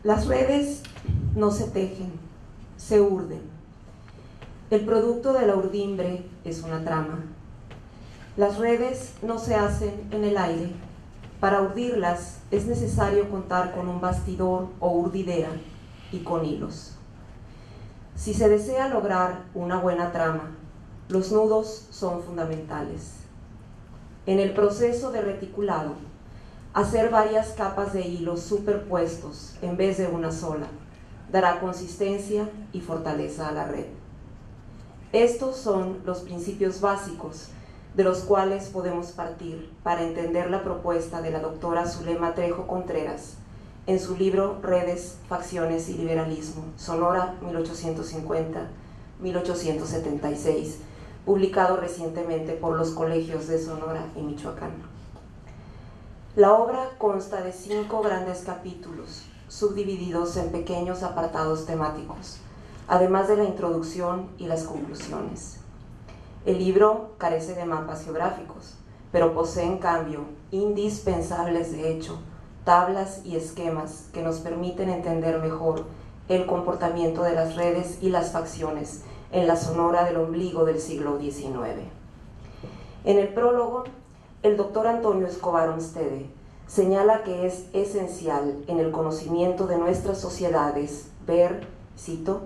Las redes no se tejen, se urden. El producto de la urdimbre es una trama. Las redes no se hacen en el aire. Para urdirlas es necesario contar con un bastidor o urdidera y con hilos. Si se desea lograr una buena trama, los nudos son fundamentales. En el proceso de reticulado, hacer varias capas de hilos superpuestos en vez de una sola dará consistencia y fortaleza a la red. Estos son los principios básicos de los cuales podemos partir para entender la propuesta de la doctora Zulema Trejo Contreras en su libro Redes, Facciones y Liberalismo, Sonora 1850-1876, publicado recientemente por los colegios de Sonora y Michoacán. La obra consta de 5 grandes capítulos, subdivididos en pequeños apartados temáticos, además de la introducción y las conclusiones. El libro carece de mapas geográficos, pero posee en cambio, indispensables de hecho, tablas y esquemas que nos permiten entender mejor el comportamiento de las redes y las facciones en la Sonora del ombligo del siglo XIX. En el prólogo, el doctor Antonio Escobar Olmstede señala que es esencial en el conocimiento de nuestras sociedades ver, cito,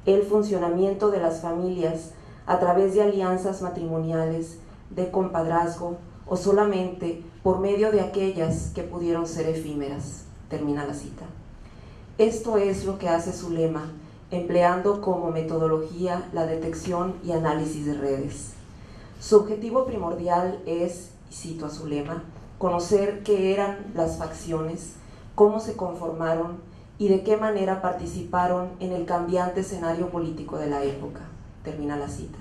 el funcionamiento de las familias a través de alianzas matrimoniales, de compadrazgo o solamente por medio de aquellas que pudieron ser efímeras. Termina la cita. Esto es lo que hace Zulema, empleando como metodología la detección y análisis de redes. Su objetivo primordial es, cito a Zulema, conocer qué eran las facciones, cómo se conformaron y de qué manera participaron en el cambiante escenario político de la época. Termina la cita.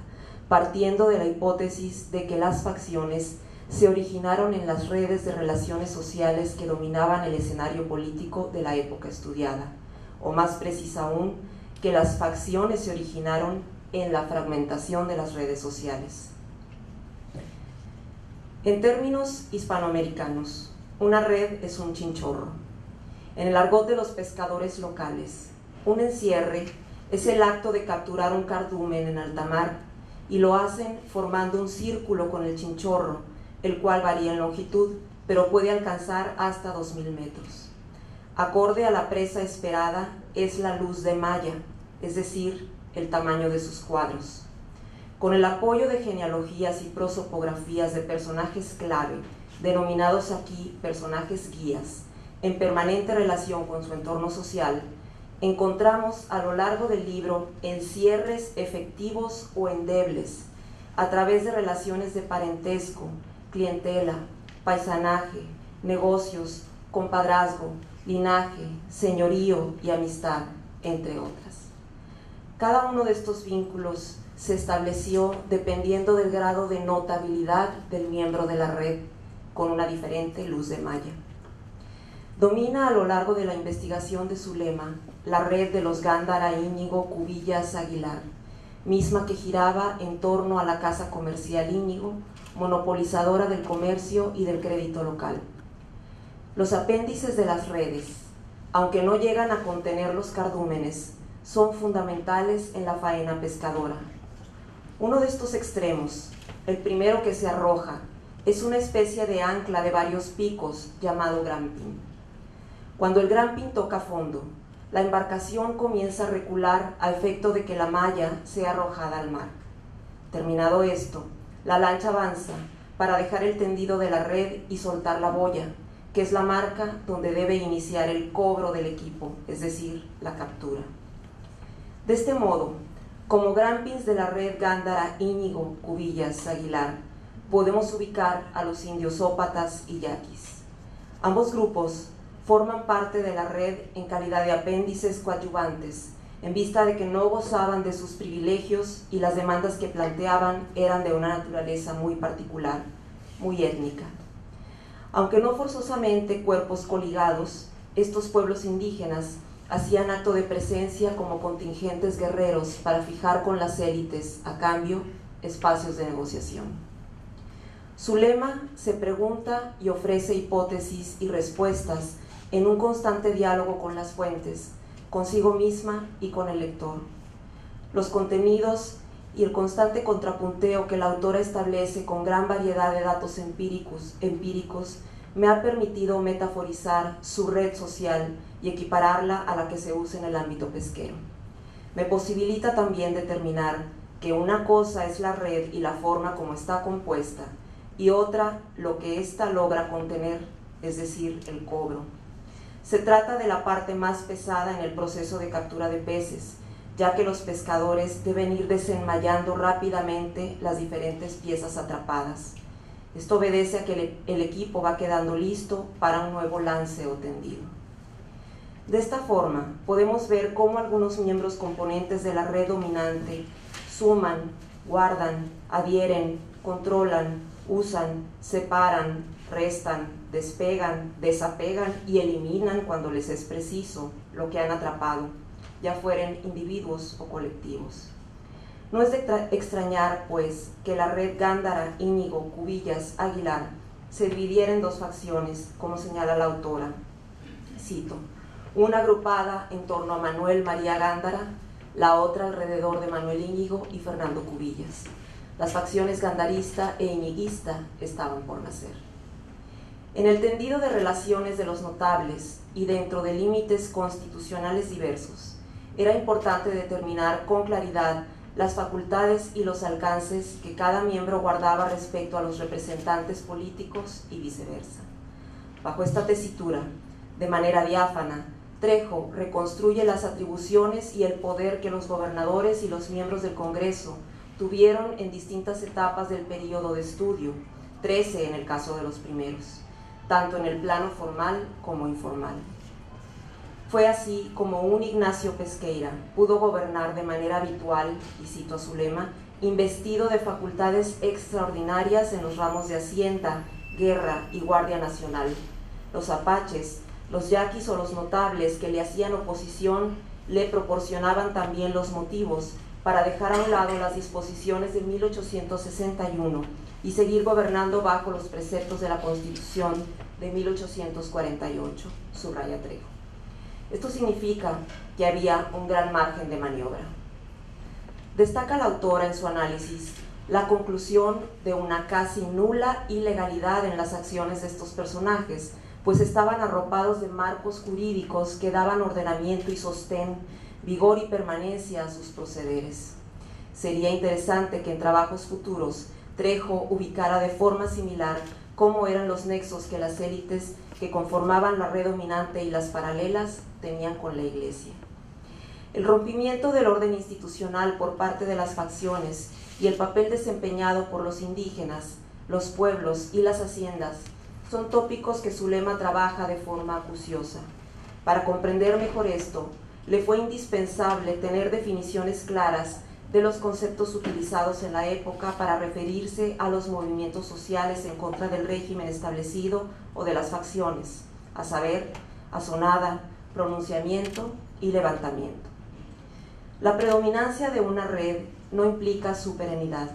Partiendo de la hipótesis de que las facciones se originaron en las redes de relaciones sociales que dominaban el escenario político de la época estudiada, o más precisa aún, que las facciones se originaron en la fragmentación de las redes sociales. En términos hispanoamericanos, una red es un chinchorro. En el argot de los pescadores locales, un encierre es el acto de capturar un cardumen en alta mar y lo hacen formando un círculo con el chinchorro, el cual varía en longitud, pero puede alcanzar hasta 2000 metros. Acorde a la presa esperada es la luz de malla, es decir, el tamaño de sus cuadros. Con el apoyo de genealogías y prosopografías de personajes clave, denominados aquí personajes guías, en permanente relación con su entorno social, encontramos a lo largo del libro encierres efectivos o endebles, a través de relaciones de parentesco, clientela, paisanaje, negocios, compadrazgo, linaje, señorío y amistad, entre otras. Cada uno de estos vínculos se estableció dependiendo del grado de notabilidad del miembro de la red, con una diferente luz de malla. Domina a lo largo de la investigación de Zulema la red de los Gándara Íñigo Cubillas Aguilar, misma que giraba en torno a la Casa Comercial Íñigo, monopolizadora del comercio y del crédito local. Los apéndices de las redes, aunque no llegan a contener los cardúmenes, son fundamentales en la faena pescadora. Uno de estos extremos, el primero que se arroja, es una especie de ancla de varios picos llamado gramping. Cuando el gramping toca fondo, la embarcación comienza a recular a efecto de que la malla sea arrojada al mar. Terminado esto, la lancha avanza para dejar el tendido de la red y soltar la boya, que es la marca donde debe iniciar el cobro del equipo, es decir, la captura. De este modo, como grampings de la red Gándara Íñigo Cubillas Aguilar, podemos ubicar a los indios ópatas y yaquis. Ambos grupos forman parte de la red en calidad de apéndices coadyuvantes, en vista de que no gozaban de sus privilegios y las demandas que planteaban eran de una naturaleza muy particular, muy étnica. Aunque no forzosamente cuerpos coligados, estos pueblos indígenas hacían acto de presencia como contingentes guerreros para fijar con las élites, a cambio, espacios de negociación. Zulema se pregunta y ofrece hipótesis y respuestas en un constante diálogo con las fuentes, consigo misma y con el lector. Los contenidos y el constante contrapunteo que la autora establece con gran variedad de datos empíricos me ha permitido metaforizar su red social y equipararla a la que se usa en el ámbito pesquero. Me posibilita también determinar que una cosa es la red y la forma como está compuesta, y otra lo que ésta logra contener, es decir, el cobro. Se trata de la parte más pesada en el proceso de captura de peces, ya que los pescadores deben ir desenmayando rápidamente las diferentes piezas atrapadas. Esto obedece a que el equipo va quedando listo para un nuevo lance o tendido. De esta forma, podemos ver cómo algunos miembros componentes de la red dominante suman, guardan, adhieren, controlan, usan, separan, restan, despegan, desapegan y eliminan cuando les es preciso lo que han atrapado, ya fueren individuos o colectivos. No es de extrañar, pues, que la red Gándara, Íñigo, Cubillas, Aguilar se dividiera en dos facciones, como señala la autora. Cito: una agrupada en torno a Manuel María Gándara, la otra alrededor de Manuel Íñigo y Fernando Cubillas. Las facciones gandarista e iñiguista estaban por nacer. En el tendido de relaciones de los notables y dentro de límites constitucionales diversos, era importante determinar con claridad las facultades y los alcances que cada miembro guardaba respecto a los representantes políticos y viceversa. Bajo esta tesitura, de manera diáfana, Trejo reconstruye las atribuciones y el poder que los gobernadores y los miembros del Congreso tuvieron en distintas etapas del período de estudio, 13 en el caso de los primeros, tanto en el plano formal como informal. Fue así como un Ignacio Pesqueira pudo gobernar de manera habitual, y cito a su lema, investido de facultades extraordinarias en los ramos de Hacienda, Guerra y Guardia Nacional. Los apaches, los yaquis o los notables que le hacían oposición le proporcionaban también los motivos para dejar a un lado las disposiciones de 1861 y seguir gobernando bajo los preceptos de la Constitución de 1848, subraya Trejo. Esto significa que había un gran margen de maniobra. Destaca la autora en su análisis la conclusión de una casi nula ilegalidad en las acciones de estos personajes, pues estaban arropados de marcos jurídicos que daban ordenamiento y sostén, vigor y permanencia a sus procederes. Sería interesante que en trabajos futuros Trejo ubicara de forma similar cómo eran los nexos que las élites que conformaban la red dominante y las paralelas tenían con la Iglesia. El rompimiento del orden institucional por parte de las facciones y el papel desempeñado por los indígenas, los pueblos y las haciendas son tópicos que su lema trabaja de forma acuciosa. Para comprender mejor esto, le fue indispensable tener definiciones claras de los conceptos utilizados en la época para referirse a los movimientos sociales en contra del régimen establecido o de las facciones, a saber, asonada, pronunciamiento y levantamiento. La predominancia de una red no implica su perenidad.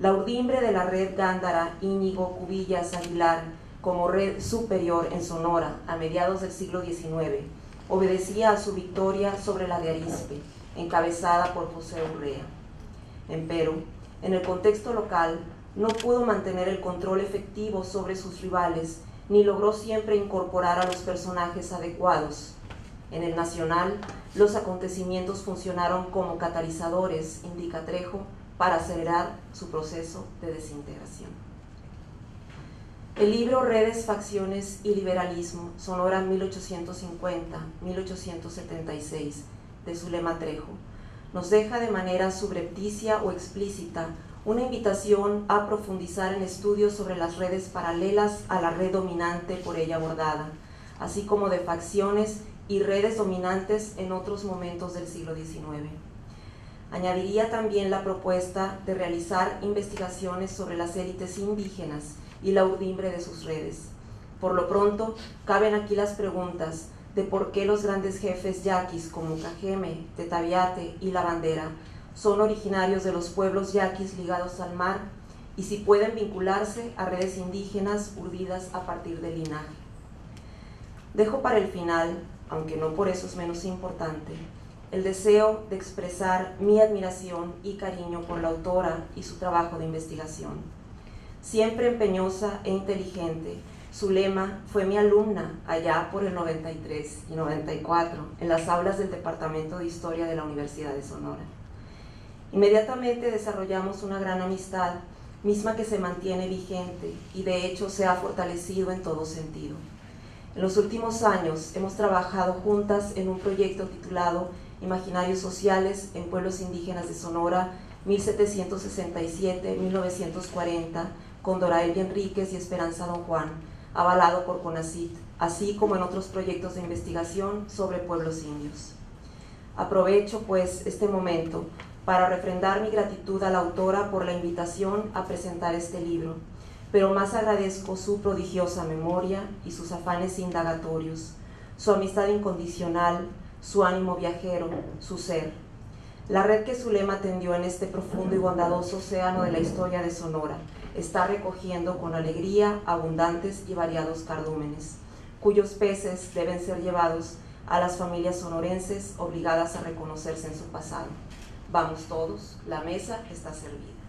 La urdimbre de la red Gándara, Íñigo, Cubillas, Aguilar, como red superior en Sonora a mediados del siglo XIX, obedecía a su victoria sobre la de Arizpe, encabezada por José Urrea. Empero, en el contexto local, no pudo mantener el control efectivo sobre sus rivales, ni logró siempre incorporar a los personajes adecuados. En el nacional, los acontecimientos funcionaron como catalizadores, indica Trejo, para acelerar su proceso de desintegración. El libro Redes, Facciones y Liberalismo, Sonora 1850-1876, de Zulema Trejo, nos deja de manera subrepticia o explícita una invitación a profundizar en estudios sobre las redes paralelas a la red dominante por ella abordada, así como de facciones y redes dominantes en otros momentos del siglo XIX. Añadiría también la propuesta de realizar investigaciones sobre las élites indígenas y la urdimbre de sus redes. Por lo pronto, caben aquí las preguntas de por qué los grandes jefes yaquis como Cajeme, Tetaviate y La Bandera son originarios de los pueblos yaquis ligados al mar y si pueden vincularse a redes indígenas urdidas a partir del linaje. Dejo para el final, aunque no por eso es menos importante, el deseo de expresar mi admiración y cariño por la autora y su trabajo de investigación. Siempre empeñosa e inteligente, Zulema fue mi alumna allá por el 93 y 94 en las aulas del Departamento de Historia de la Universidad de Sonora. Inmediatamente desarrollamos una gran amistad, misma que se mantiene vigente y de hecho se ha fortalecido en todo sentido. En los últimos años hemos trabajado juntas en un proyecto titulado Imaginarios Sociales en Pueblos Indígenas de Sonora 1767-1940 con Doraeli Enríquez y Esperanza Don Juan, avalado por CONACYT, así como en otros proyectos de investigación sobre pueblos indios. Aprovecho pues este momento para refrendar mi gratitud a la autora por la invitación a presentar este libro, pero más agradezco su prodigiosa memoria y sus afanes indagatorios, su amistad incondicional, su ánimo viajero, su ser. La red que Zulema tendió en este profundo y bondadoso océano de la historia de Sonora está recogiendo con alegría abundantes y variados cardúmenes, cuyos peces deben ser llevados a las familias sonorenses obligadas a reconocerse en su pasado. Vamos todos, la mesa está servida.